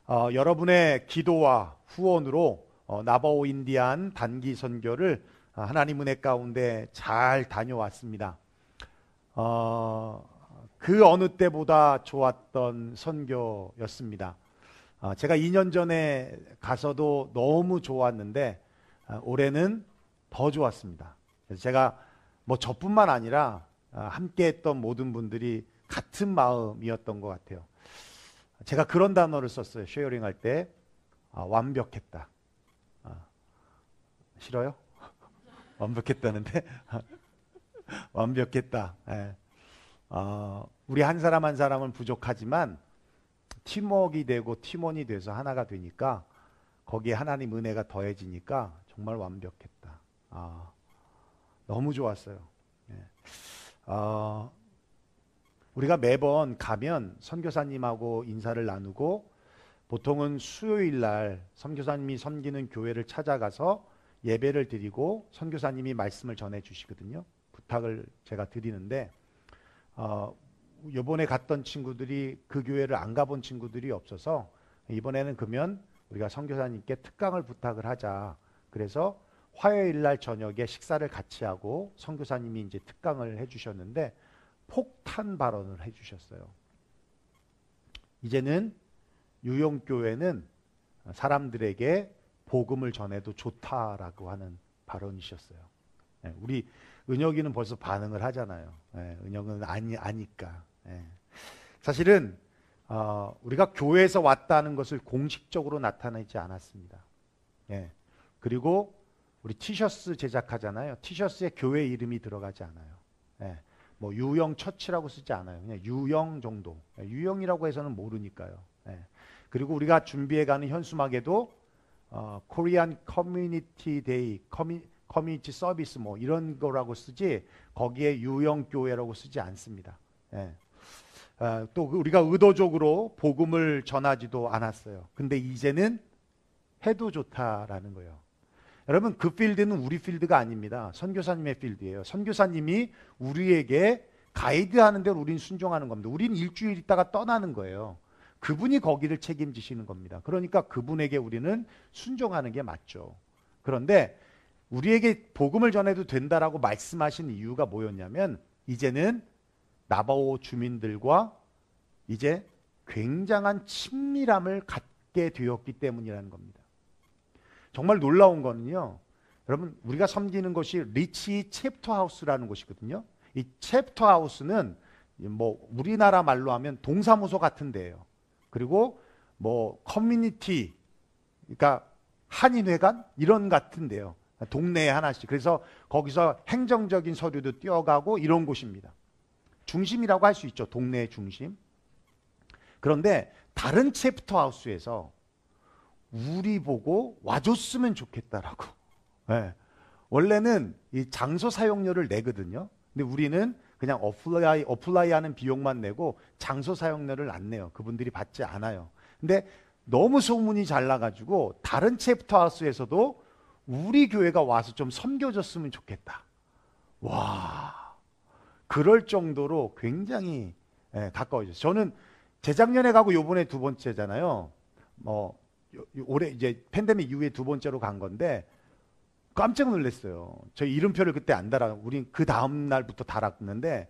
여러분의 기도와 후원으로 나바오 인디안 단기 선교를 하나님 은혜 가운데 잘 다녀왔습니다. 그 어느 때보다 좋았던 선교였습니다. 제가 2년 전에 가서도 너무 좋았는데 올해는 더 좋았습니다. 그래서 제가 뭐 저뿐만 아니라 함께 했던 모든 분들이 같은 마음이었던 것 같아요. 제가 그런 단어를 썼어요. 쉐어링 할 때. 완벽했다. 싫어요? 완벽했다는데? 완벽했다. 예. 우리 한 사람 한 사람은 부족하지만 팀워크가 되고 팀원이 돼서 하나가 되니까 거기에 하나님 은혜가 더해지니까 정말 완벽했다. 너무 좋았어요. 예. 우리가 매번 가면 선교사님하고 인사를 나누고 보통은 수요일 날 선교사님이 섬기는 교회를 찾아가서 예배를 드리고 선교사님이 말씀을 전해 주시거든요. 부탁을 제가 드리는데 이번에 갔던 친구들이 그 교회를 안 가본 친구들이 없어서 이번에는 그러면 우리가 선교사님께 특강을 부탁을 하자. 그래서 화요일 날 저녁에 식사를 같이 하고 선교사님이 이제 특강을 해주셨는데 폭탄 발언을 해주셨어요. 이제는 유용교회는 사람들에게 복음을 전해도 좋다라고 하는 발언이셨어요. 우리 은혁이는 벌써 반응을 하잖아요. 은혁은 아니까. 사실은 우리가 교회에서 왔다는 것을 공식적으로 나타내지 않았습니다. 그리고 우리 티셔츠 제작하잖아요. 티셔츠에 교회 이름이 들어가지 않아요. 뭐 유영 처치라고 쓰지 않아요. 그냥 유영 정도. 유영이라고 해서는 모르니까요. 그리고 우리가 준비해가는 현수막에도 Korean Community Day, 커뮤니티 서비스 뭐 이런 거라고 쓰지 거기에 유영교회라고 쓰지 않습니다. 또 우리가 의도적으로 복음을 전하지도 않았어요. 근데 이제는 해도 좋다라는 거예요. 여러분 그 필드는 우리 필드가 아닙니다. 선교사님의 필드예요. 선교사님이 우리에게 가이드하는 대로 우린 순종하는 겁니다. 우린 일주일 있다가 떠나는 거예요. 그분이 거기를 책임지시는 겁니다. 그러니까 그분에게 우리는 순종하는 게 맞죠. 그런데 우리에게 복음을 전해도 된다라고 말씀하신 이유가 뭐였냐면 이제는 나바오 주민들과 이제 굉장한 친밀함을 갖게 되었기 때문이라는 겁니다. 정말 놀라운 거는요. 여러분 우리가 섬기는 것이 리치 챕터 하우스라는 곳이거든요. 이 챕터 하우스는 뭐 우리나라 말로 하면 동사무소 같은 데예요. 그리고 뭐 커뮤니티 그러니까 한인회관 이런 같은데요. 동네에 하나씩. 그래서 거기서 행정적인 서류도 띄어가고 이런 곳입니다. 중심이라고 할 수 있죠. 동네의 중심. 그런데 다른 챕터 하우스에서 우리 보고 와줬으면 좋겠다라고. 원래는 이 장소 사용료를 내거든요. 근데 우리는 그냥 어플라이하는 비용만 내고 장소 사용료를 안 내요. 그분들이 받지 않아요. 근데 너무 소문이 잘 나가지고 다른 챕터 하우스에서도 우리 교회가 와서 좀 섬겨줬으면 좋겠다. 와, 그럴 정도로 굉장히 가까워졌어요. 저는 재작년에 가고 요번에 두 번째잖아요. 올해 이제 팬데믹 이후에 두 번째로 간 건데 깜짝 놀랐어요. 저희 이름표를 그때 안 달아. 우린 그 다음 날부터 달았는데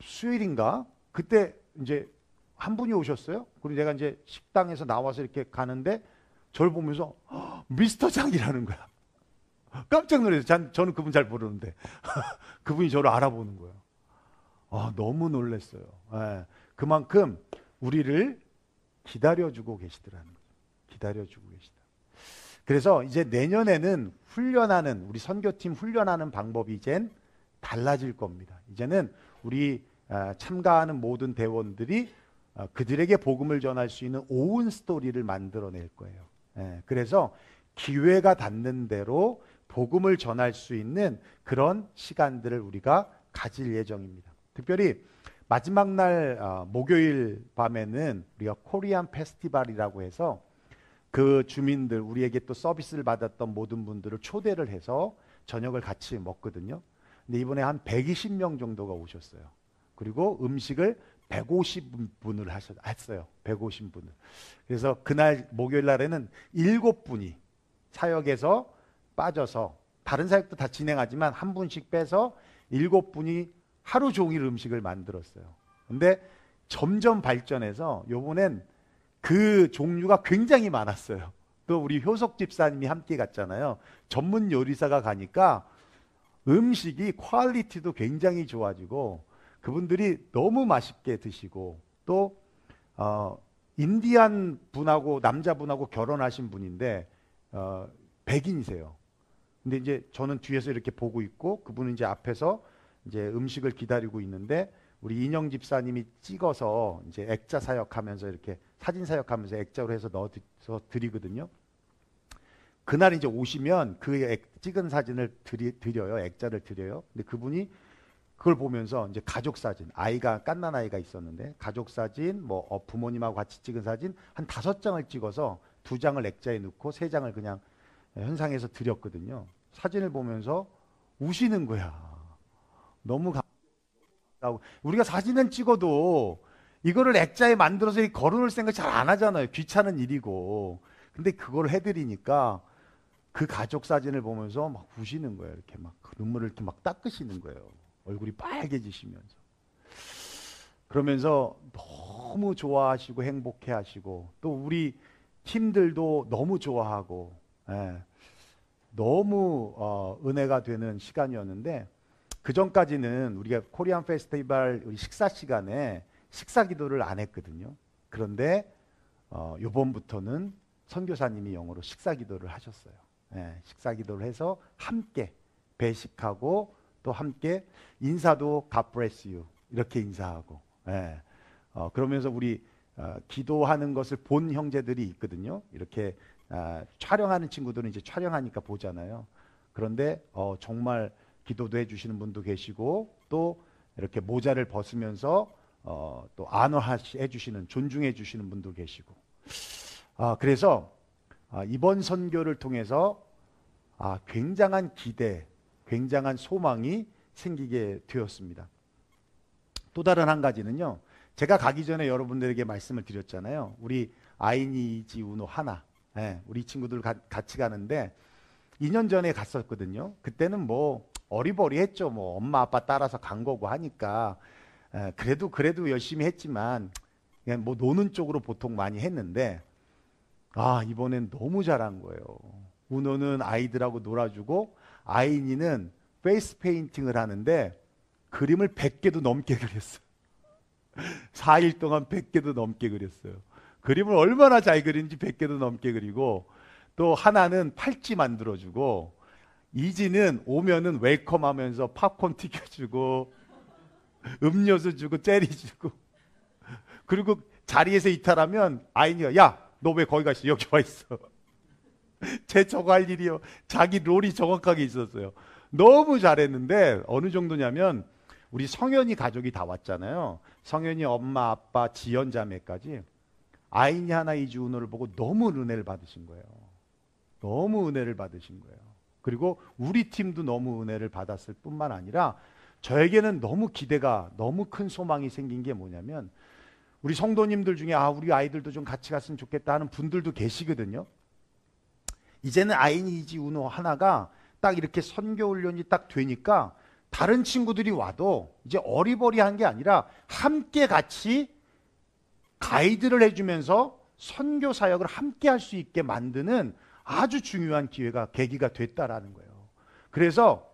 수요일인가 그때 이제 한 분이 오셨어요. 그리고 제가 이제 식당에서 나와서 이렇게 가는데 저를 보면서 미스터 장이라는 거야. 깜짝 놀랐어요. 저는 그분 잘 모르는데 그분이 저를 알아보는 거예요. 너무 놀랐어요. 그만큼 우리를 기다려주고 계시더라는 거죠. 기다려주고 계시다. 그래서 이제 내년에는 훈련하는 우리 선교팀 훈련하는 방법이 이젠 달라질 겁니다. 이제는 우리 참가하는 모든 대원들이 그들에게 복음을 전할 수 있는 오은 스토리를 만들어낼 거예요. 그래서 기회가 닿는 대로 복음을 전할 수 있는 그런 시간들을 우리가 가질 예정입니다. 특별히 마지막 날 목요일 밤에는 우리가 코리안 페스티벌이라고 해서 그 주민들 우리에게 또 서비스를 받았던 모든 분들을 초대를 해서 저녁을 같이 먹거든요. 근데 이번에 한 120명 정도가 오셨어요. 그리고 음식을 150분을 했어요. 150분을. 그래서 그날 목요일 날에는 7분이 사역에서 빠져서 다른 사역도 다 진행하지만 한 분씩 빼서 7분이 하루 종일 음식을 만들었어요. 근데 점점 발전해서 요번엔 그 종류가 굉장히 많았어요. 또 우리 효석 집사님이 함께 갔잖아요. 전문 요리사가 가니까 음식이 퀄리티도 굉장히 좋아지고 그분들이 너무 맛있게 드시고 또 인디안 분하고 남자분하고 결혼하신 분인데 백인이세요. 근데 이제 저는 뒤에서 이렇게 보고 있고 그분은 이제 앞에서 이제 음식을 기다리고 있는데 우리 인영 집사님이 찍어서 이제 액자 사역하면서 이렇게 사진 사역하면서 액자로 해서 넣어서 드리거든요. 그날 이제 오시면 그 찍은 사진을 드려요. 액자를 드려요. 근데 그분이 그걸 보면서 이제 가족 사진, 아이가 갓난 아이가 있었는데 가족 사진, 뭐 부모님하고 같이 찍은 사진 한 5장을 찍어서 2장을 액자에 넣고 3장을 그냥 현상에서 드렸거든요. 사진을 보면서 우시는 거야. 너무 감사하고 우리가 사진은 찍어도 이거를 액자에 만들어서 걸어놓을 생각 잘 안 하잖아요. 귀찮은 일이고. 근데 그걸 해드리니까 그 가족 사진을 보면서 막 우시는 거예요. 이렇게 막 눈물을 이렇게 막 닦으시는 거예요. 얼굴이 빨개지시면서. 그러면서 너무 좋아하시고 행복해하시고 또 우리 팀들도 너무 좋아하고 너무 은혜가 되는 시간이었는데 그 전까지는 우리가 코리안 페스티벌 우리 식사 시간에 식사 기도를 안 했거든요. 그런데 요번부터는 선교사님이 영어로 식사 기도를 하셨어요. 식사 기도를 해서 함께 배식하고 또 함께 인사도 God bless you 이렇게 인사하고 그러면서 우리 기도하는 것을 본 형제들이 있거든요. 이렇게 촬영하는 친구들은 이제 촬영하니까 보잖아요. 그런데 정말 기도도 해주시는 분도 계시고 또 이렇게 모자를 벗으면서 또 안어해 주시는 존중해 주시는 분도 계시고 그래서 이번 선교를 통해서 굉장한 기대, 굉장한 소망이 생기게 되었습니다. 또 다른 한 가지는요. 제가 가기 전에 여러분들에게 말씀을 드렸잖아요. 우리 아이니지 우노 하나 우리 친구들 같이 가는데 2년 전에 갔었거든요. 그때는 뭐 어리버리했죠. 뭐 엄마 아빠 따라서 간 거고 하니까 그래도 열심히 했지만 그냥 뭐 노는 쪽으로 보통 많이 했는데 이번엔 너무 잘한 거예요. 우노는 아이들하고 놀아주고 아이니는 페이스 페인팅을 하는데 그림을 100개도 넘게 그렸어요. 4일 동안 100개도 넘게 그렸어요. 그림을 얼마나 잘 그리는지 100개도 넘게 그리고 또 하나는 팔찌 만들어주고 이지는 오면은 웰컴하면서 팝콘 튀겨주고 음료수 주고 젤리 주고 그리고 자리에서 이탈하면 아이니가 야 너 왜 거기 가 있어? 여기 와 있어. 제 저거 할 일이요. 자기 롤이 정확하게 있었어요. 너무 잘했는데 어느 정도냐면 우리 성현이 가족이 다 왔잖아요. 성현이 엄마 아빠 지연 자매까지 아이니 하나 이주은호를 보고 너무 은혜를 받으신 거예요. 너무 은혜를 받으신 거예요. 그리고 우리 팀도 너무 은혜를 받았을 뿐만 아니라 저에게는 너무 기대가 너무 큰 소망이 생긴 게 뭐냐면 우리 성도님들 중에 우리 아이들도 좀 같이 갔으면 좋겠다 하는 분들도 계시거든요. 이제는 아이니지 우노 하나가 딱 이렇게 선교 훈련이 딱 되니까 다른 친구들이 와도 이제 어리버리한 게 아니라 함께 같이 가이드를 해주면서 선교 사역을 함께 할 수 있게 만드는 아주 중요한 계기가 됐다라는 거예요. 그래서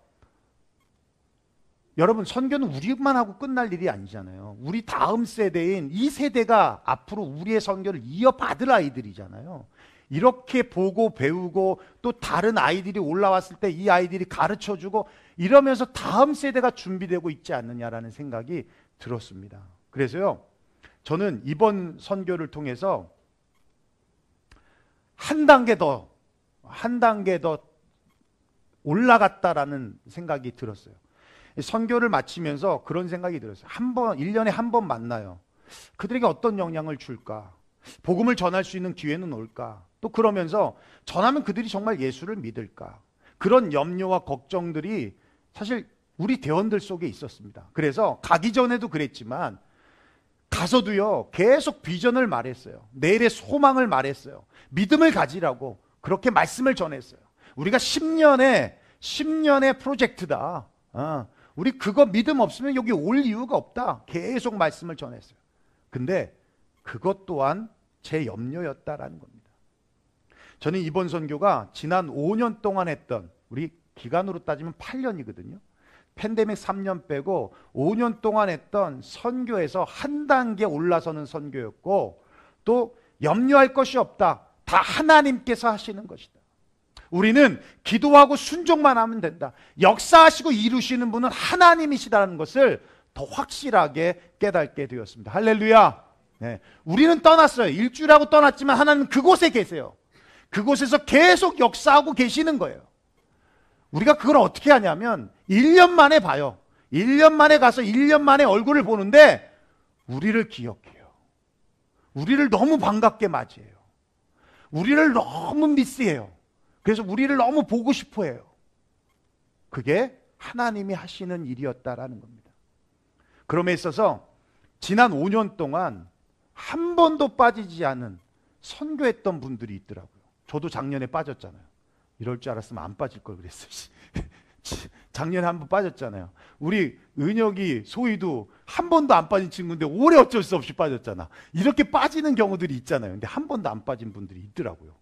여러분 선교는 우리만 하고 끝날 일이 아니잖아요. 우리 다음 세대인 이 세대가 앞으로 우리의 선교를 이어받을 아이들이잖아요. 이렇게 보고 배우고 또 다른 아이들이 올라왔을 때 이 아이들이 가르쳐주고 이러면서 다음 세대가 준비되고 있지 않느냐라는 생각이 들었습니다. 그래서요 저는 이번 선교를 통해서 한 단계 더 올라갔다라는 생각이 들었어요. 선교를 마치면서 그런 생각이 들었어요. 1년에 한 번 만나요. 그들에게 어떤 영향을 줄까? 복음을 전할 수 있는 기회는 올까? 또 그러면서 전하면 그들이 정말 예수를 믿을까? 그런 염려와 걱정들이 사실 우리 대원들 속에 있었습니다. 그래서 가기 전에도 그랬지만 가서도요, 계속 비전을 말했어요. 내일의 소망을 말했어요. 믿음을 가지라고 그렇게 말씀을 전했어요. 우리가 10년의 프로젝트다. 우리 그거 믿음 없으면 여기 올 이유가 없다. 계속 말씀을 전했어요. 근데 그것 또한 제 염려였다라는 겁니다. 저는 이번 선교가 지난 5년 동안 했던, 우리 기간으로 따지면 8년이거든요. 팬데믹 3년 빼고 5년 동안 했던 선교에서 한 단계 올라서는 선교였고, 또 염려할 것이 없다. 다 하나님께서 하시는 것이다. 우리는 기도하고 순종만 하면 된다. 역사하시고 이루시는 분은 하나님이시다는 것을 더 확실하게 깨닫게 되었습니다. 할렐루야. 네. 우리는 떠났어요. 일주일하고 떠났지만 하나님은 그곳에 계세요. 그곳에서 계속 역사하고 계시는 거예요. 우리가 그걸 어떻게 하냐면 1년 만에 봐요. 1년 만에 가서 1년 만에 얼굴을 보는데 우리를 기억해요. 우리를 너무 반갑게 맞이해요. 우리를 너무 미스해요. 그래서 우리를 너무 보고 싶어 해요. 그게 하나님이 하시는 일이었다라는 겁니다. 그럼에 있어서 지난 5년 동안 한 번도 빠지지 않은 선교했던 분들이 있더라고요. 저도 작년에 빠졌잖아요. 이럴 줄 알았으면 안 빠질 걸 그랬어요. 작년에 한 번 빠졌잖아요. 우리 은혁이, 소희도 한 번도 안 빠진 친구인데 올해 어쩔 수 없이 빠졌잖아. 이렇게 빠지는 경우들이 있잖아요. 근데 한 번도 안 빠진 분들이 있더라고요.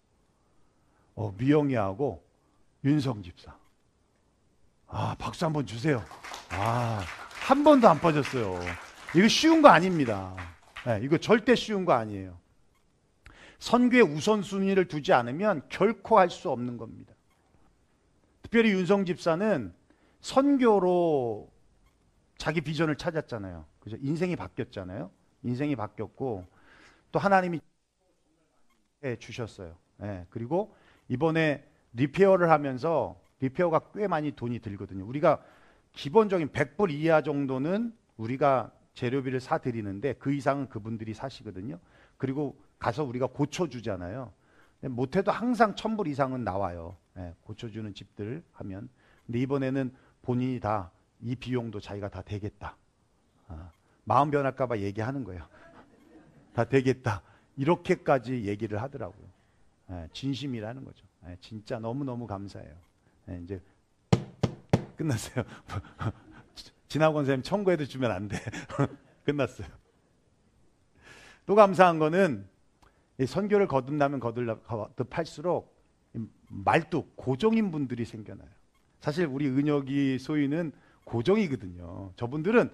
미영이하고 윤성 집사. 박수 한번 주세요. 한 번도 안 빠졌어요. 이거 쉬운 거 아닙니다. 네, 이거 절대 쉬운 거 아니에요. 선교의 우선순위를 두지 않으면 결코 할 수 없는 겁니다. 특별히 윤성 집사는 선교로 자기 비전을 찾았잖아요. 그죠? 인생이 바뀌었잖아요. 인생이 바뀌었고 또 하나님이 주셨어요. 네, 그리고 이번에 리페어를 하면서, 리페어가 꽤 많이 돈이 들거든요. 우리가 기본적인 100불 이하 정도는 우리가 재료비를 사드리는데 그 이상은 그분들이 사시거든요. 그리고 가서 우리가 고쳐주잖아요. 못해도 항상 1000불 이상은 나와요. 고쳐주는 집들 하면. 근데 이번에는 본인이 다 이 비용도 자기가 다 되겠다. 마음 변할까봐 얘기하는 거예요. 다 되겠다. 이렇게까지 얘기를 하더라고요. 진심이라는 거죠. 진짜 너무너무 감사해요. 이제 끝났어요. 진학원 선생님 청구해도 주면 안 돼. 끝났어요. 또 감사한 거는 이 선교를 거듭나면 거듭할수록 말뚝, 고정인 분들이 생겨나요. 사실 우리 은혁이, 소희는 고정이거든요. 저분들은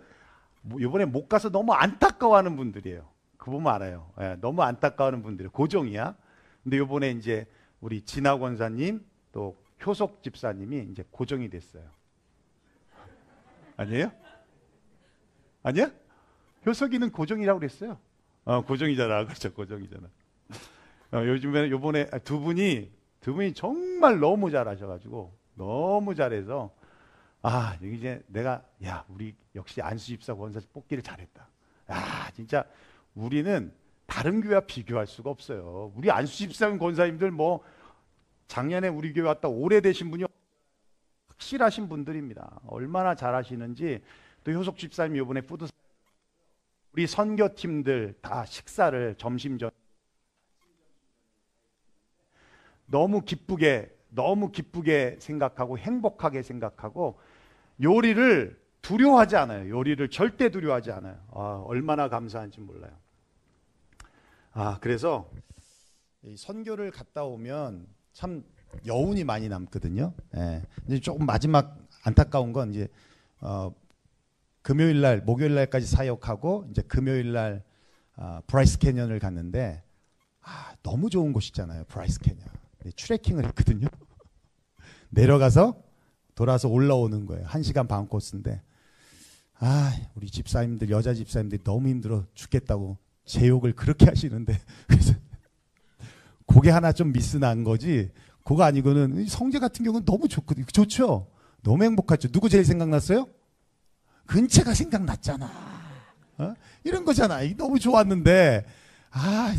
이번에 못 가서 너무 안타까워하는 분들이에요. 그거 보면 알아요. 너무 안타까워하는 분들이 고정이야. 근데 이번에 이제 우리 진학 원사님 또 효석 집사님이 이제 고정이 됐어요. 아니에요? 아니야? 효석이는 고정이라고 그랬어요. 고정이잖아. 그렇죠. 고정이잖아. 요즘에는 요번에 두 분이 정말 너무 잘하셔가지고, 너무 잘해서, 여기 이제 내가, 우리 역시 안수 집사 권사 뽑기를 잘했다. 진짜 우리는 다른 교회와 비교할 수가 없어요. 우리 안수 집사 권사님들 작년에 우리 교회 왔다 오래되신 분이 확실하신 분들입니다. 얼마나 잘하시는지. 또 효석 집사님 이번에 뿌듯, 우리 선교팀들 다 식사를 점심 전 너무 기쁘게 생각하고 행복하게 생각하고, 요리를 두려워하지 않아요. 요리를 절대 두려워하지 않아요. 얼마나 감사한지 몰라요. 그래서 이 선교를 갔다 오면 참 여운이 많이 남거든요. 이제 조금 마지막 안타까운 건 이제 금요일 날, 목요일 날까지 사역하고 이제 금요일 날 브라이스 캐년을 갔는데 너무 좋은 곳이잖아요. 브라이스 캐년. 트레킹을 했거든요. 내려가서 돌아서 올라오는 거예요. 1시간 반 코스인데 우리 집사님들, 여자 집사님들이 너무 힘들어 죽겠다고 제 욕을 그렇게 하시는데, 그래서 그게 하나 좀 미스 난 거지, 그거 아니고는 성재 같은 경우는 너무 좋죠. 너무 행복하죠. 누구 제일 생각났어요? 근채가 생각났잖아. 이런 거잖아. 너무 좋았는데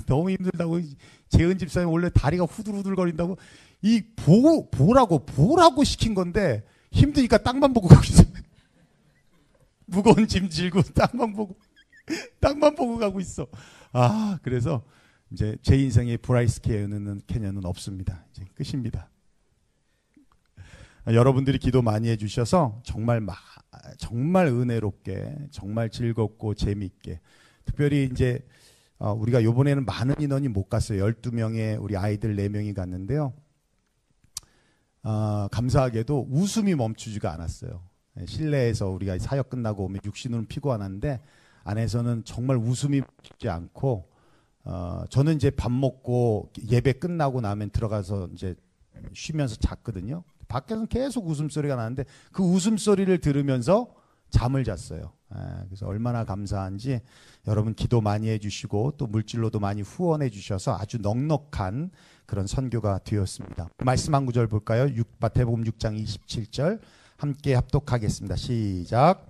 너무 힘들다고. 재은 집사님 원래 다리가 후들후들거린다고 보라고 시킨 건데 힘드니까 땅만 보고 가고 있어요. 무거운 짐 질고 땅만 보고. 땅만 보고 가고 있어. 아, 그래서 이제 제 인생에 브라이스 캐년은 없습니다. 이제 끝입니다. 여러분들이 기도 많이 해주셔서 정말 은혜롭게, 정말 즐겁고 재미있게, 특별히 이제 우리가 이번에는 많은 인원이 못 갔어요. 12명의 우리 아이들 4명이 갔는데요. 감사하게도 웃음이 멈추지가 않았어요. 실내에서 우리가 사역 끝나고 오면 육신으로는 피곤한데 안에서는 정말 웃음이 멈추지 않고, 저는 이제 밥 먹고 예배 끝나고 나면 들어가서 이제 쉬면서 잤거든요. 밖에서는 계속 웃음소리가 나는데 그 웃음소리를 들으면서 잠을 잤어요. 그래서 얼마나 감사한지, 여러분 기도 많이 해주시고 또 물질로도 많이 후원해 주셔서 아주 넉넉한 그런 선교가 되었습니다. 말씀 한 구절 볼까요? 마태복음 6장 27절 함께 합독하겠습니다. 시작.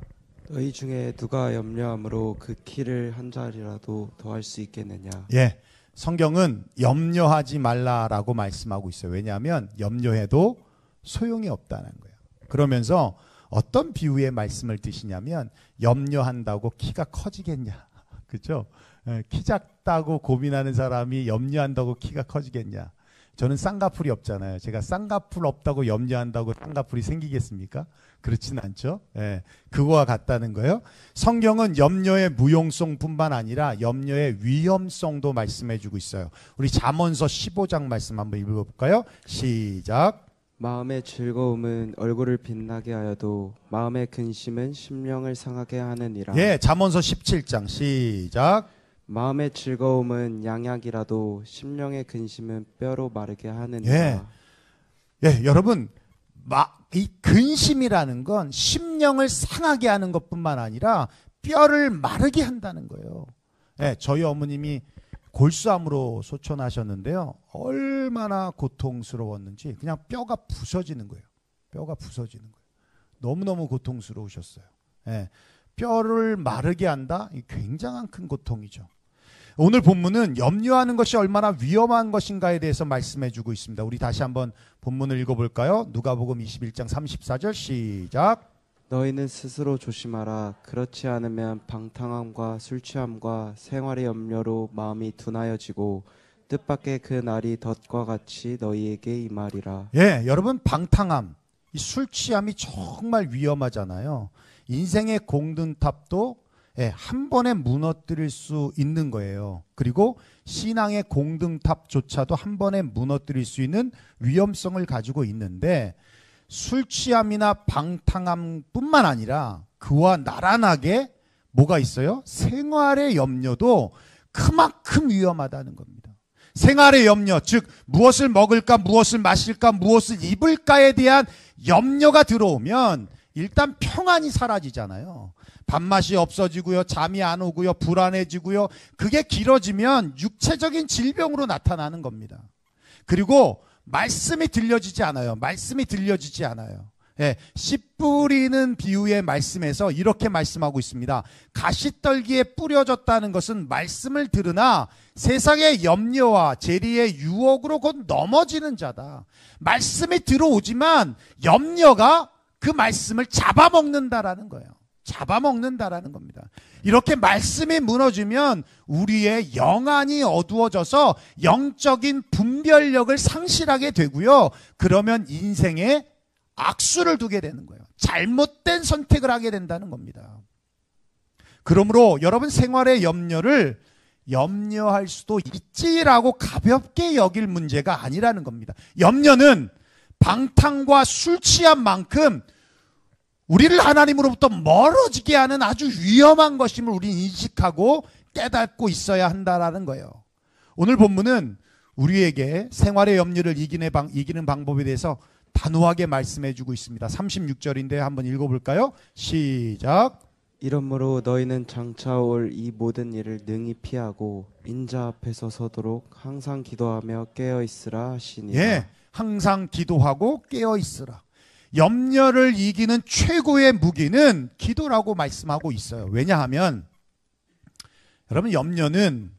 너희 중에 누가 염려함으로 그 키를 한 자리라도 더할 수 있겠느냐. 예, 성경은 염려하지 말라라고 말씀하고 있어요. 왜냐하면 염려해도 소용이 없다는 거예요. 그러면서 어떤 비유의 말씀을 드시냐면, 염려한다고 키가 커지겠냐. 그렇죠? 키 작다고 고민하는 사람이 염려한다고 키가 커지겠냐. 저는 쌍꺼풀이 없잖아요. 제가 쌍꺼풀 없다고 염려한다고 쌍꺼풀이 생기겠습니까? 그렇진 않죠. 예, 그거와 같다는 거예요. 성경은 염려의 무용성뿐만 아니라 염려의 위험성도 말씀해주고 있어요. 우리 잠언서 15장 말씀 한번 읽어볼까요? 시작. 마음의 즐거움은 얼굴을 빛나게 하여도 마음의 근심은 심령을 상하게 하느니라. 예, 잠언서 17장 시작. 마음의 즐거움은 양약이라도 심령의 근심은 뼈로 마르게 하느니라. 예, 예, 여러분, 이 근심이라는 건 심령을 상하게 하는 것뿐만 아니라 뼈를 마르게 한다는 거예요. 예, 저희 어머님이 골수암으로 소천하셨는데요. 얼마나 고통스러웠는지 그냥 뼈가 부서지는 거예요. 뼈가 부서지는 거예요. 너무너무 고통스러우셨어요. 예, 뼈를 마르게 한다? 굉장한 큰 고통이죠. 오늘 본문은 염려하는 것이 얼마나 위험한 것인가에 대해서 말씀해 주고 있습니다. 우리 다시 한번 본문을 읽어볼까요? 누가복음 21장 34절 시작. 너희는 스스로 조심하라. 그렇지 않으면 방탕함과 술 취함과 생활의 염려로 마음이 둔하여지고 뜻밖의 그 날이 덫과 같이 너희에게 임하리라. 예, 여러분, 방탕함, 이 술 취함이 정말 위험하잖아요. 인생의 공든탑도 한 번에 무너뜨릴 수 있는 거예요. 그리고 신앙의 공든탑조차도 한 번에 무너뜨릴 수 있는 위험성을 가지고 있는데, 술 취함이나 방탕함뿐만 아니라 그와 나란하게 뭐가 있어요? 생활의 염려도 그만큼 위험하다는 겁니다. 생활의 염려, 즉 무엇을 먹을까, 무엇을 마실까, 무엇을 입을까에 대한 염려가 들어오면 일단 평안이 사라지잖아요. 밥맛이 없어지고요, 잠이 안 오고요, 불안해지고요. 그게 길어지면 육체적인 질병으로 나타나는 겁니다. 그리고 말씀이 들려지지 않아요. 말씀이 들려지지 않아요. 예, 씨 뿌리는 비유의 말씀에서 이렇게 말씀하고 있습니다. 가시떨기에 뿌려졌다는 것은 말씀을 들으나 세상의 염려와 재리의 유혹으로 곧 넘어지는 자다. 말씀이 들어오지만 염려가 그 말씀을 잡아먹는다라는 거예요. 잡아먹는다라는 겁니다. 이렇게 말씀이 무너지면 우리의 영안이 어두워져서 영적인 분별력을 상실하게 되고요. 그러면 인생에 악수를 두게 되는 거예요. 잘못된 선택을 하게 된다는 겁니다. 그러므로 여러분, 생활의 염려를 염려할 수도 있지라고 가볍게 여길 문제가 아니라는 겁니다. 염려는 방탕과 술 취함만큼 우리를 하나님으로부터 멀어지게 하는 아주 위험한 것임을 우리는 인식하고 깨닫고 있어야 한다라는 거예요. 오늘 본문은 우리에게 생활의 염려를 이기는 방법에 대해서 단호하게 말씀해 주고 있습니다. 36절인데 한번 읽어볼까요? 시작. 이러므로 너희는 장차 올 이 모든 일을 능히 피하고 인자 앞에서 서도록 항상 기도하며 깨어있으라 하시니라. 예, 항상 기도하고 깨어있으라. 염려를 이기는 최고의 무기는 기도라고 말씀하고 있어요. 왜냐하면 여러분, 염려는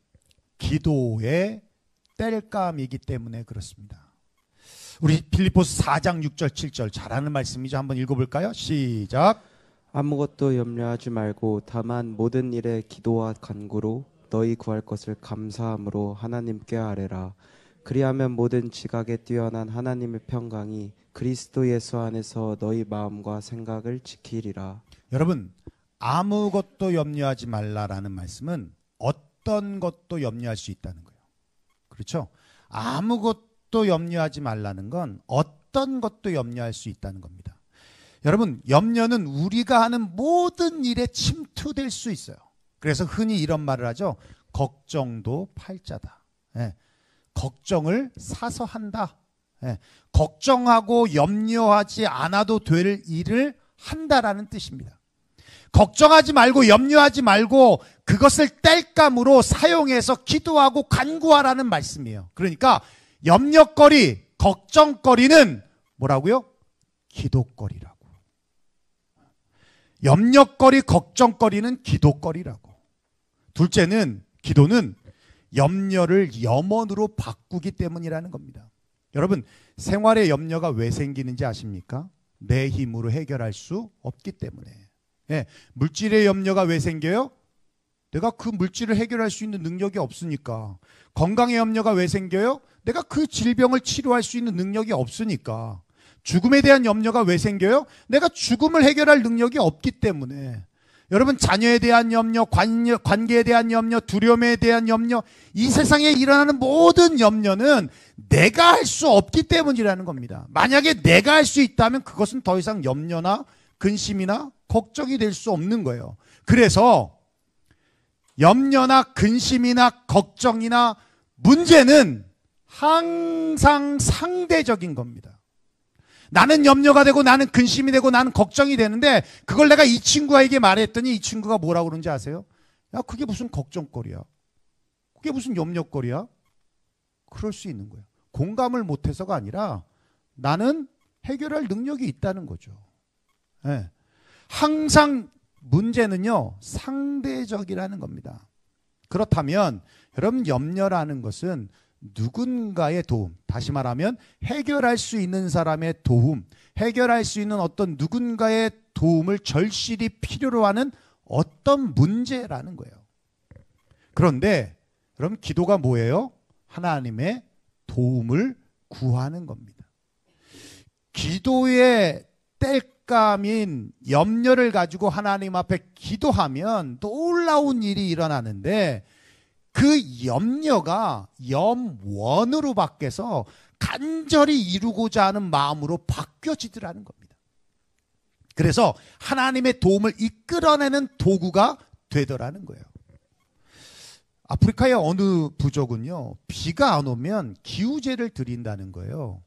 기도의 땔감이기 때문에 그렇습니다. 우리 빌립보서 4장 6절 7절 잘 아는 말씀이죠. 한번 읽어볼까요? 시작. 아무것도 염려하지 말고 다만 모든 일에 기도와 간구로 너희 구할 것을 감사함으로 하나님께 아뢰라. 그리하면 모든 지각에 뛰어난 하나님의 평강이 그리스도 예수 안에서 너희 마음과 생각을 지키리라. 여러분, 아무것도 염려하지 말라라는 말씀은 어떤 것도 염려할 수 있다는 거예요. 그렇죠? 아무것도 염려하지 말라는 건 어떤 것도 염려할 수 있다는 겁니다. 여러분, 염려는 우리가 하는 모든 일에 침투될 수 있어요. 그래서 흔히 이런 말을 하죠. 걱정도 팔자다. 예. 걱정을 사서 한다. 예. 걱정하고 염려하지 않아도 될 일을 한다라는 뜻입니다. 걱정하지 말고 염려하지 말고 그것을 땔감으로 사용해서 기도하고 간구하라는 말씀이에요. 그러니까 염려거리, 걱정거리는 뭐라고요? 기도거리라고. 염려거리, 걱정거리는 기도거리라고. 둘째는, 기도는 염려를 염원으로 바꾸기 때문이라는 겁니다. 여러분, 생활의 염려가 왜 생기는지 아십니까? 내 힘으로 해결할 수 없기 때문에. 예, 물질의 염려가 왜 생겨요? 내가 그 물질을 해결할 수 있는 능력이 없으니까. 건강의 염려가 왜 생겨요? 내가 그 질병을 치료할 수 있는 능력이 없으니까. 죽음에 대한 염려가 왜 생겨요? 내가 죽음을 해결할 능력이 없기 때문에. 여러분, 자녀에 대한 염려, 관계에 대한 염려, 두려움에 대한 염려, 이 세상에 일어나는 모든 염려는 내가 할 수 없기 때문이라는 겁니다. 만약에 내가 할 수 있다면 그것은 더 이상 염려나 근심이나 걱정이 될 수 없는 거예요. 그래서 염려나 근심이나 걱정이나 문제는 항상 상대적인 겁니다. 나는 염려가 되고 나는 근심이 되고 나는 걱정이 되는데 그걸 내가 이 친구에게 말했더니 이 친구가 뭐라고 그러는지 아세요? 야, 그게 무슨 걱정거리야? 그게 무슨 염려거리야? 그럴 수 있는 거예요. 공감을 못해서가 아니라 나는 해결할 능력이 있다는 거죠. 네. 항상 문제는요, 상대적이라는 겁니다. 그렇다면 여러분, 염려라는 것은 누군가의 도움, 다시 말하면 해결할 수 있는 사람의 도움, 해결할 수 있는 어떤 누군가의 도움을 절실히 필요로 하는 어떤 문제라는 거예요. 그런데 여러분, 기도가 뭐예요? 하나님의 도움을 구하는 겁니다. 기도의 땔감인 염려를 가지고 하나님 앞에 기도하면 놀라운 일이 일어나는데 그 염려가 염원으로 바뀌어서 간절히 이루고자 하는 마음으로 바뀌어지더라는 겁니다. 그래서 하나님의 도움을 이끌어내는 도구가 되더라는 거예요. 아프리카의 어느 부족은요, 비가 안 오면 기우제를 드린다는 거예요.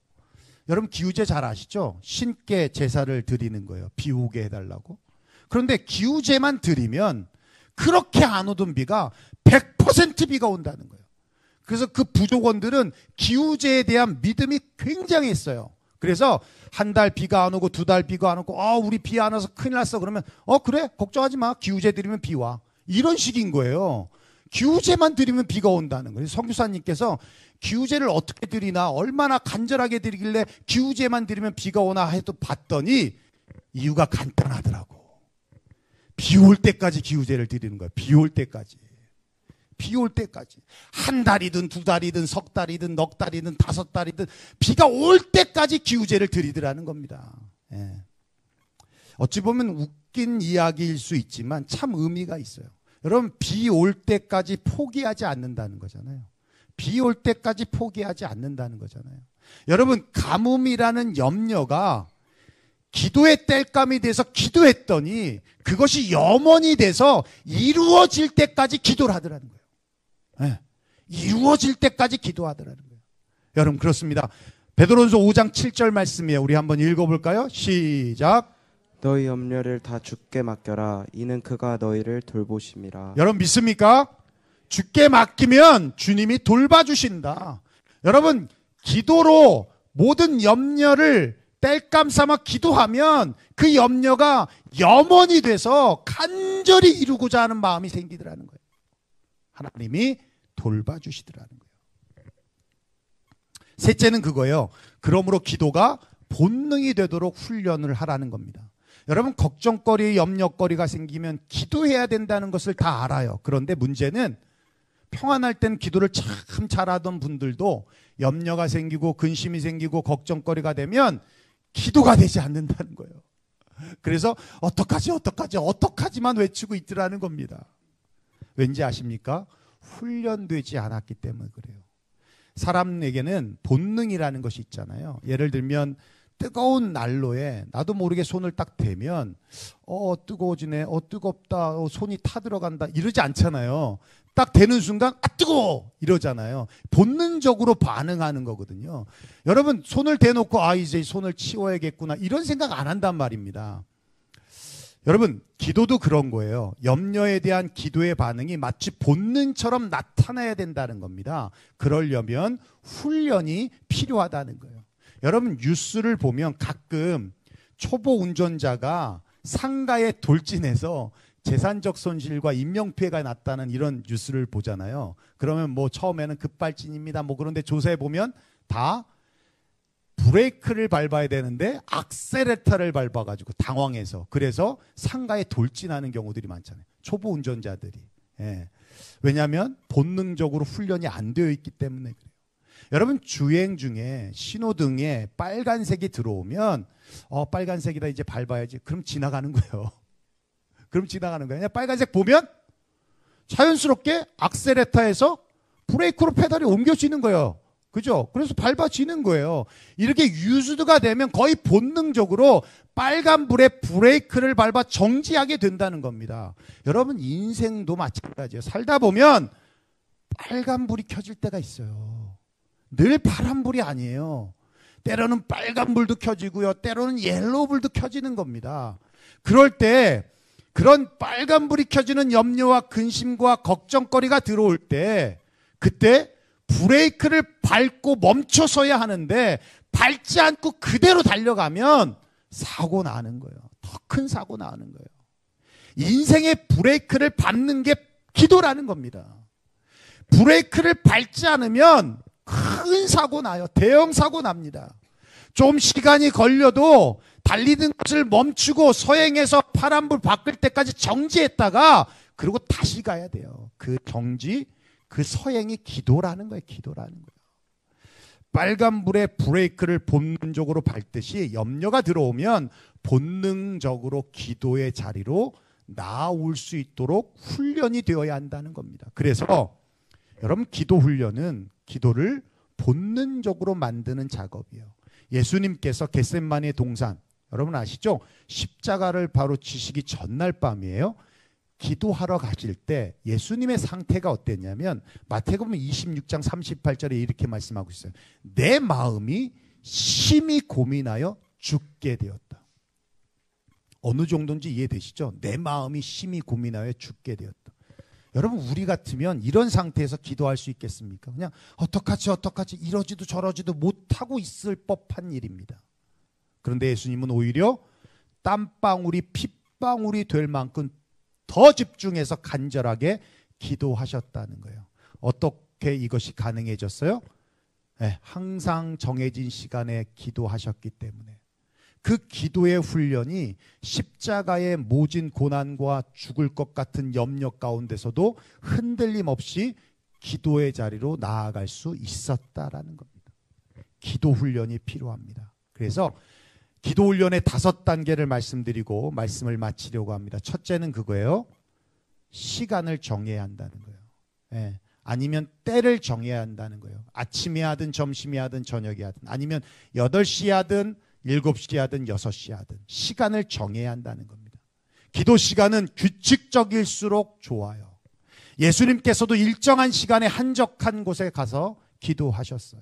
여러분, 기우제 잘 아시죠? 신께 제사를 드리는 거예요. 비 오게 해달라고. 그런데 기우제만 드리면 그렇게 안 오던 비가 100% 비가 온다는 거예요. 그래서 그 부족원들은 기우제에 대한 믿음이 굉장했어요. 그래서 한 달 비가 안 오고 두 달 비가 안 오고 우리 비 안 와서 큰일 났어. 그러면 그래, 걱정하지 마. 기우제 드리면 비 와. 이런 식인 거예요. 기우제만 드리면 비가 온다는 거예요. 선교사님께서 기우제를 어떻게 드리나, 얼마나 간절하게 드리길래 기우제만 드리면 비가 오나 해도 봤더니 이유가 간단하더라고. 비 올 때까지 기우제를 드리는 거예요. 비 올 때까지. 비 올 때까지. 한 달이든 두 달이든 석 달이든 넉 달이든 다섯 달이든 비가 올 때까지 기우제를 드리더라는 겁니다. 예. 어찌 보면 웃긴 이야기일 수 있지만 참 의미가 있어요. 여러분, 비 올 때까지 포기하지 않는다는 거잖아요. 비 올 때까지 포기하지 않는다는 거잖아요. 여러분, 가뭄이라는 염려가 기도의 땔감이 돼서 기도했더니 그것이 염원이 돼서 이루어질 때까지 기도를 하더라는 거예요. 네. 이루어질 때까지 기도하더라는 거예요. 여러분, 그렇습니다. 베드로전서 5장 7절 말씀이에요. 우리 한번 읽어볼까요? 시작. 너희 염려를 다 주께 맡겨라. 이는 그가 너희를 돌보심이라. 여러분, 믿습니까? 주께 맡기면 주님이 돌봐주신다. 여러분, 기도로 모든 염려를 땔감 삼아 기도하면 그 염려가 염원이 돼서 간절히 이루고자 하는 마음이 생기더라는 거예요. 하나님이 돌봐주시더라는 거예요. 셋째는 그거예요. 그러므로 기도가 본능이 되도록 훈련을 하라는 겁니다. 여러분 걱정거리, 염려거리가 생기면 기도해야 된다는 것을 다 알아요. 그런데 문제는 평안할 땐 기도를 참 잘하던 분들도 염려가 생기고 근심이 생기고 걱정거리가 되면 기도가 되지 않는다는 거예요. 그래서 어떡하지만 외치고 있더라는 겁니다. 왠지 아십니까? 훈련되지 않았기 때문에 그래요. 사람에게는 본능이라는 것이 있잖아요. 예를 들면 뜨거운 난로에 나도 모르게 손을 딱 대면 뜨거워지네, 뜨겁다, 손이 타들어간다 이러지 않잖아요. 딱 대는 순간 뜨거워 이러잖아요. 본능적으로 반응하는 거거든요. 여러분 손을 대놓고 이제 손을 치워야겠구나 이런 생각 안 한단 말입니다. 여러분 기도도 그런 거예요. 염려에 대한 기도의 반응이 마치 본능처럼 나타나야 된다는 겁니다. 그러려면 훈련이 필요하다는 거예요. 여러분 뉴스를 보면 가끔 초보 운전자가 상가에 돌진해서 재산적 손실과 인명피해가 났다는 이런 뉴스를 보잖아요. 그러면 뭐 처음에는 급발진입니다. 그런데 조사해 보면 다 브레이크를 밟아야 되는데 악셀레터를 밟아가지고 당황해서 그래서 상가에 돌진하는 경우들이 많잖아요. 초보 운전자들이. 왜냐하면 본능적으로 훈련이 안 되어 있기 때문에 그래요. 여러분 주행 중에 신호등에 빨간색이 들어오면 빨간색이다 이제 밟아야지. 그럼 지나가는 거예요. 그냥 빨간색 보면 자연스럽게 악셀레터에서 브레이크로 페달이 옮겨지는 거예요. 그죠? 그래서 밟아지는 거예요. 이렇게 유즈드가 되면 거의 본능적으로 빨간불에 브레이크를 밟아 정지하게 된다는 겁니다. 여러분 인생도 마찬가지예요. 살다 보면 빨간불이 켜질 때가 있어요. 늘 파란불이 아니에요. 때로는 빨간불도 켜지고요. 때로는 옐로우불도 켜지는 겁니다. 그럴 때 그런 빨간불이 켜지는 염려와 근심과 걱정거리가 들어올 때 그때 브레이크를 밟고 멈춰서야 하는데 밟지 않고 그대로 달려가면 사고 나는 거예요. 더 큰 사고 나는 거예요. 인생의 브레이크를 밟는 게 기도라는 겁니다. 브레이크를 밟지 않으면 큰 사고 나요. 대형 사고 납니다. 좀 시간이 걸려도 달리던 것을 멈추고 서행해서 파란불 바뀔 때까지 정지했다가 그리고 다시 가야 돼요. 그 정지, 그 서행이 기도라는 거예요. 빨간불에 브레이크를 본능적으로 밟듯이 염려가 들어오면 본능적으로 기도의 자리로 나아올 수 있도록 훈련이 되어야 한다는 겁니다. 그래서 여러분 기도 훈련은 기도를 본능적으로 만드는 작업이에요. 예수님께서 겟세마네 동산 여러분 아시죠? 십자가를 바로 지시기 전날 밤이에요. 기도하러 가실 때 예수님의 상태가 어땠냐면 마태복음 26장 38절에 이렇게 말씀하고 있어요. 내 마음이 심히 고민하여 죽게 되었다. 어느 정도인지 이해되시죠? 내 마음이 심히 고민하여 죽게 되었다. 여러분 우리 같으면 이런 상태에서 기도할 수 있겠습니까? 그냥 어떡하지 이러지도 저러지도 못하고 있을 법한 일입니다. 그런데 예수님은 오히려 땀방울이 핏방울이 될 만큼 더 집중해서 간절하게 기도하셨다는 거예요. 어떻게 이것이 가능해졌어요? 항상 정해진 시간에 기도하셨기 때문에. 그 기도의 훈련이 십자가의 모진 고난과 죽을 것 같은 염려 가운데서도 흔들림 없이 기도의 자리로 나아갈 수 있었다라는 겁니다. 기도 훈련이 필요합니다. 그래서 기도 훈련의 5단계를 말씀드리고 말씀을 마치려고 합니다. 첫째는 그거예요. 시간을 정해야 한다는 거예요. 아니면 때를 정해야 한다는 거예요. 아침에 하든 점심에 하든 저녁에 하든 아니면 8시에 하든 7시에 하든 6시에 하든 시간을 정해야 한다는 겁니다. 기도 시간은 규칙적일수록 좋아요. 예수님께서도 일정한 시간에 한적한 곳에 가서 기도하셨어요.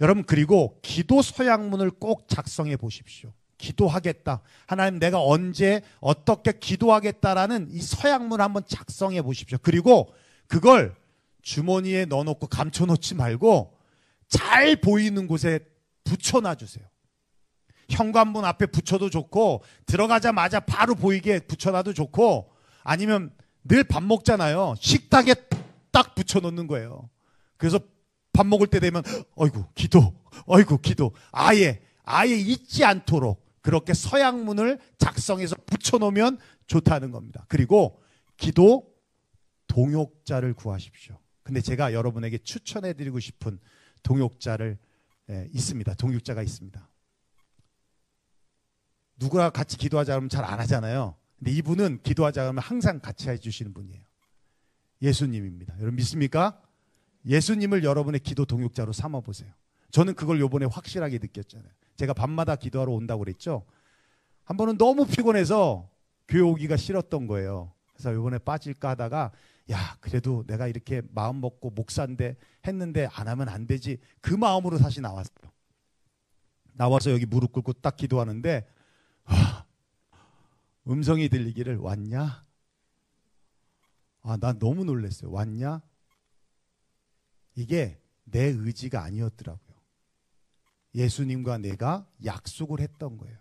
여러분 그리고 기도 서약문을 꼭 작성해 보십시오. 기도하겠다. 하나님 내가 언제 어떻게 기도하겠다라는 이 서약문을 한번 작성해 보십시오. 그리고 그걸 주머니에 넣어놓고 감춰놓지 말고 잘 보이는 곳에 붙여놔 주세요. 현관문 앞에 붙여도 좋고 들어가자마자 바로 보이게 붙여놔도 좋고 아니면 늘 밥 먹잖아요. 식탁에 딱 붙여놓는 거예요. 그래서 밥 먹을 때 되면 어이구 기도 아예 잊지 않도록 그렇게 서약문을 작성해서 붙여놓으면 좋다는 겁니다. 그리고 기도 동역자를 구하십시오. 근데 제가 여러분에게 추천해드리고 싶은 있습니다. 동역자가 있습니다. 누구랑 같이 기도하자 그러면 잘 안 하잖아요. 근데 이분은 기도하자 그러면 항상 같이 해주시는 분이에요. 예수님입니다. 여러분 믿습니까? 예수님을 여러분의 기도 동역자로 삼아보세요. 저는 그걸 요번에 확실하게 느꼈잖아요. 제가 밤마다 기도하러 온다고 그랬죠. 한 번은 너무 피곤해서 교회 오기가 싫었던 거예요. 그래서 요번에 빠질까 하다가 야 그래도 내가 이렇게 마음 먹고 목사인데 했는데 안 하면 안 되지. 그 마음으로 다시 나왔어요. 나와서 여기 무릎 꿇고 딱 기도하는데 음성이 들리기를 왔냐? 난 너무 놀랐어요. 왔냐? 이게 내 의지가 아니었더라고요. 예수님과 내가 약속을 했던 거예요.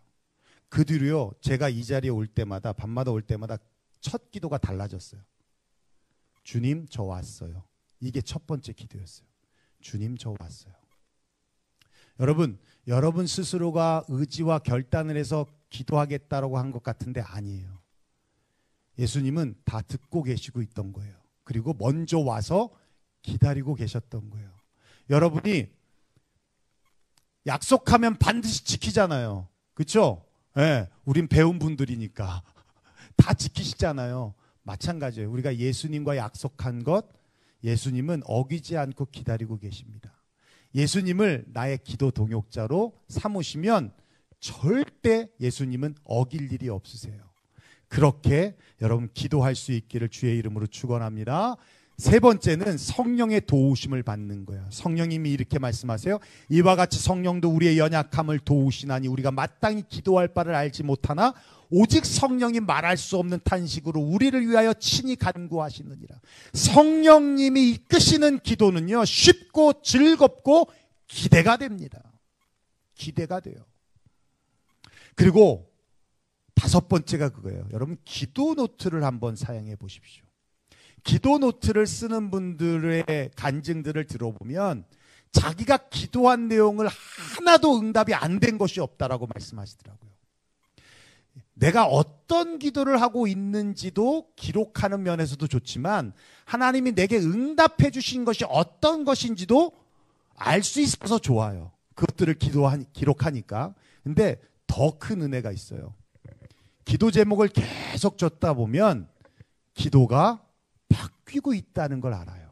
그 뒤로요, 제가 이 자리에 올 때마다, 밤마다 올 때마다 첫 기도가 달라졌어요. 주님, 저 왔어요. 이게 첫 번째 기도였어요. 주님, 저 왔어요. 여러분 스스로가 의지와 결단을 해서 기도하겠다라고 한 것 같은데 아니에요. 예수님은 다 듣고 계시고 있던 거예요. 그리고 먼저 와서 기다리고 계셨던 거예요. 여러분이 약속하면 반드시 지키잖아요. 그렇죠? 예, 우린 배운 분들이니까 다 지키시잖아요. 마찬가지예요. 우리가 예수님과 약속한 것, 예수님은 어기지 않고 기다리고 계십니다. 예수님을 나의 기도 동역자로 삼으시면 절대 예수님은 어길 일이 없으세요. 그렇게 여러분 기도할 수 있기를 주의 이름으로 축원합니다. 세 번째는 성령의 도우심을 받는 거예요. 성령님이 이렇게 말씀하세요. 이와 같이 성령도 우리의 연약함을 도우시나니 우리가 마땅히 기도할 바를 알지 못하나 오직 성령이 말할 수 없는 탄식으로 우리를 위하여 친히 간구하시느니라. 성령님이 이끄시는 기도는요, 쉽고 즐겁고 기대가 됩니다. 기대가 돼요. 그리고 다섯 번째가 그거예요. 여러분 기도 노트를 한번 사용해 보십시오. 기도 노트를 쓰는 분들의 간증들을 들어보면 자기가 기도한 내용을 하나도 응답이 안 된 것이 없다라고 말씀하시더라고요. 내가 어떤 기도를 하고 있는지도 기록하는 면에서도 좋지만 하나님이 내게 응답해 주신 것이 어떤 것인지도 알 수 있어서 좋아요. 그것들을 기록하니까. 근데 더 큰 은혜가 있어요. 기도 제목을 계속 줬다 보면 기도가 바뀌고 있다는 걸 알아요.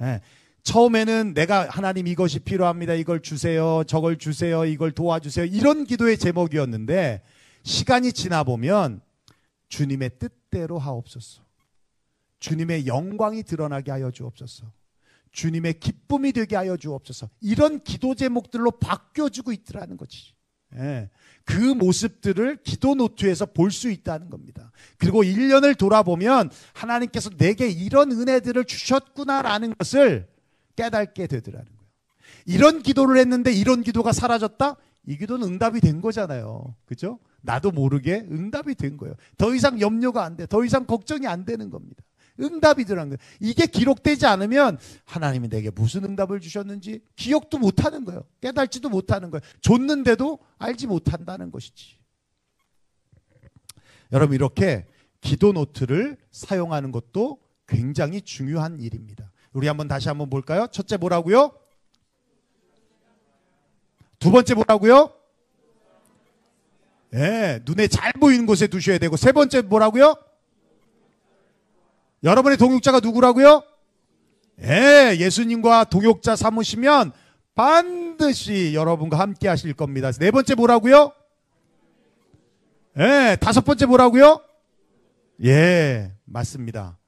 예. 처음에는 내가 하나님 이것이 필요합니다. 이걸 주세요. 저걸 주세요. 이걸 도와주세요. 이런 기도의 제목이었는데 시간이 지나 보면 주님의 뜻대로 하옵소서. 주님의 영광이 드러나게 하여 주옵소서. 주님의 기쁨이 되게 하여 주옵소서. 이런 기도 제목들로 바뀌어지고 있더라는 거지. 예. 그 모습들을 기도 노트에서 볼 수 있다는 겁니다. 그리고 1년을 돌아보면 하나님께서 내게 이런 은혜들을 주셨구나라는 것을 깨닫게 되더라는 거예요. 이런 기도를 했는데 이런 기도가 사라졌다? 이 기도는 응답이 된 거잖아요. 그죠? 나도 모르게 응답이 된 거예요. 더 이상 염려가 안 돼. 더 이상 걱정이 안 되는 겁니다. 응답이 들어간 거예요. 이게 기록되지 않으면 하나님이 내게 무슨 응답을 주셨는지 기억도 못하는 거예요. 깨닫지도 못하는 거예요. 줬는데도 알지 못한다는 것이지. 여러분 이렇게 기도 노트를 사용하는 것도 굉장히 중요한 일입니다. 우리 다시 한번 볼까요? 첫째 뭐라고요? 두 번째 뭐라고요? 네, 눈에 잘 보이는 곳에 두셔야 되고 세 번째 뭐라고요? 여러분의 동역자가 누구라고요? 예, 예수님과 동역자 삼으시면 반드시 여러분과 함께 하실 겁니다. 네 번째 뭐라고요? 예, 다섯 번째 뭐라고요? 예, 맞습니다.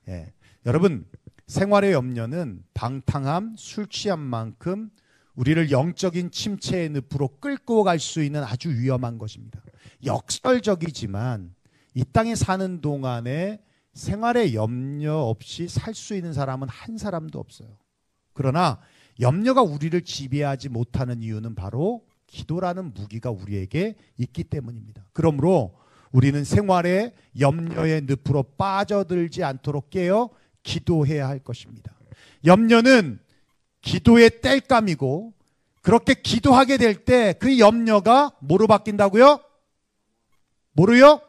예, 여러분 생활의 염려는 방탕함, 술 취함만큼 우리를 영적인 침체의 늪으로 끌고 갈 수 있는 아주 위험한 것입니다. 역설적이지만 이 땅에 사는 동안에 생활에 염려 없이 살 수 있는 사람은 한 사람도 없어요. 그러나 염려가 우리를 지배하지 못하는 이유는 바로 기도라는 무기가 우리에게 있기 때문입니다. 그러므로 우리는 생활의 염려의 늪으로 빠져들지 않도록 깨어 기도해야 할 것입니다. 염려는 기도의 땔감이고 그렇게 기도하게 될 때 그 염려가 뭐로 바뀐다고요? 뭐로요?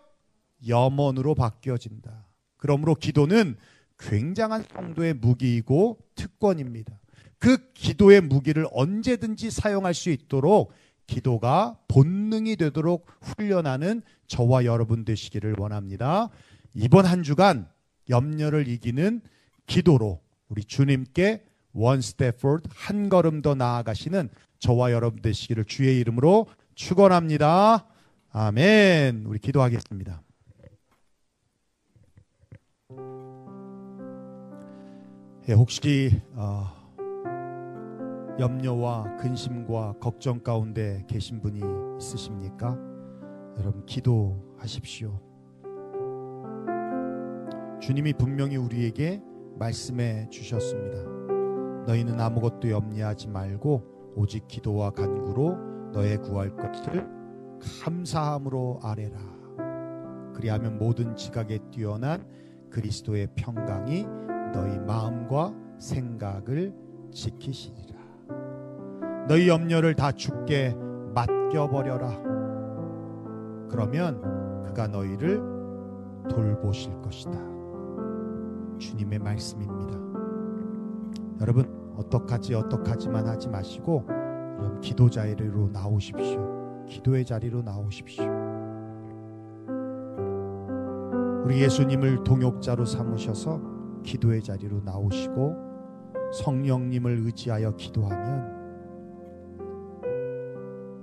염원으로 바뀌어진다. 그러므로 기도는 굉장한 성도의 무기이고 특권입니다. 그 기도의 무기를 언제든지 사용할 수 있도록 기도가 본능이 되도록 훈련하는 저와 여러분 되시기를 원합니다. 이번 한 주간 염려를 이기는 기도로 우리 주님께 one step forward, 한 걸음 더 나아가시는 저와 여러분 되시기를 주의 이름으로 축원합니다. 아멘. 우리 기도하겠습니다. 혹시 염려와 근심과 걱정 가운데 계신 분이 있으십니까? 여러분 기도하십시오. 주님이 분명히 우리에게 말씀해 주셨습니다. 너희는 아무것도 염려하지 말고 오직 기도와 간구로 너의 구할 것을 감사함으로 아뢰라. 그리하면 모든 지각에 뛰어난 그리스도의 평강이 너희 마음과 생각을 지키시리라. 너희 염려를 다 주께 맡겨버려라. 그러면 그가 너희를 돌보실 것이다. 주님의 말씀입니다. 여러분 어떡하지만 하지 마시고 여러분 기도 자리로 나오십시오. 기도의 자리로 나오십시오. 우리 예수님을 동역자로 삼으셔서 기도의 자리로 나오시고 성령님을 의지하여 기도하면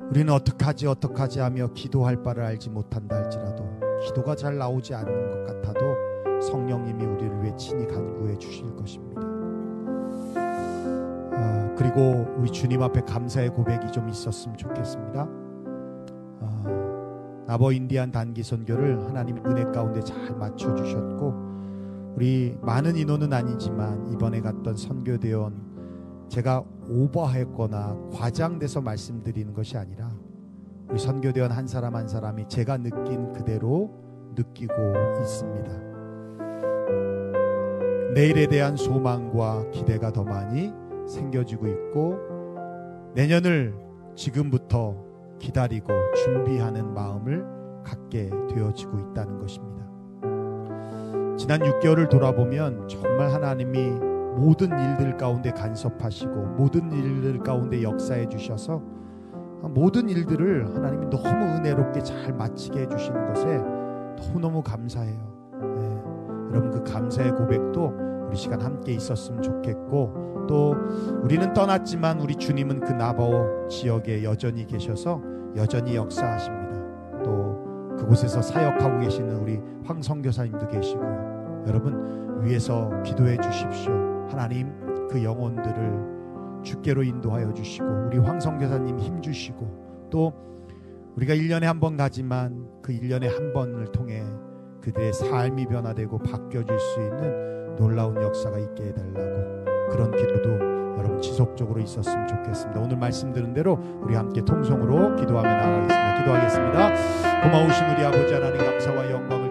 우리는 어떡하지 하며 기도할 바를 알지 못한다 할지라도 기도가 잘 나오지 않는 것 같아도 성령님이 우리를 위해 친히 간구해 주실 것입니다. 그리고 우리 주님 앞에 감사의 고백이 좀 있었으면 좋겠습니다. 나버 인디안 단기 선교를 하나님 은혜 가운데 잘 맞춰주셨고 우리 많은 인원은 아니지만 이번에 갔던 선교대원 제가 오버했거나 과장돼서 말씀드리는 것이 아니라 우리 선교대원 한 사람 한 사람이 제가 느낀 그대로 느끼고 있습니다. 내일에 대한 소망과 기대가 더 많이 생겨지고 있고 내년을 지금부터 기다리고 준비하는 마음을 갖게 되어지고 있다는 것입니다. 지난 6개월을 돌아보면 정말 하나님이 모든 일들 가운데 간섭하시고 모든 일들 가운데 역사해 주셔서 모든 일들을 하나님이 너무 은혜롭게 잘 마치게 해주시는 것에 너무너무 감사해요. 여러분 그 감사의 고백도 우리 시간 함께 있었으면 좋겠고 또 우리는 떠났지만 우리 주님은 그 나바오 지역에 여전히 계셔서 여전히 역사하십니다. 또 그곳에서 사역하고 계시는 우리 황 선교사님도 계시고요. 여러분 위에서 기도해 주십시오. 하나님 그 영혼들을 주께로 인도하여 주시고 우리 황 선교사님 힘 주시고 또 우리가 1년에 한 번 가지만 그 1년에 한 번을 통해 그들의 삶이 변화되고 바뀌어질 수 있는 놀라운 역사가 있게 해달라고 그런 기도도 여러분 지속적으로 있었으면 좋겠습니다. 오늘 말씀 들은 대로 우리 함께 통성으로 기도하며 나가겠습니다. 기도하겠습니다. 고마우신 우리 아버지 하나님 감사와 영광을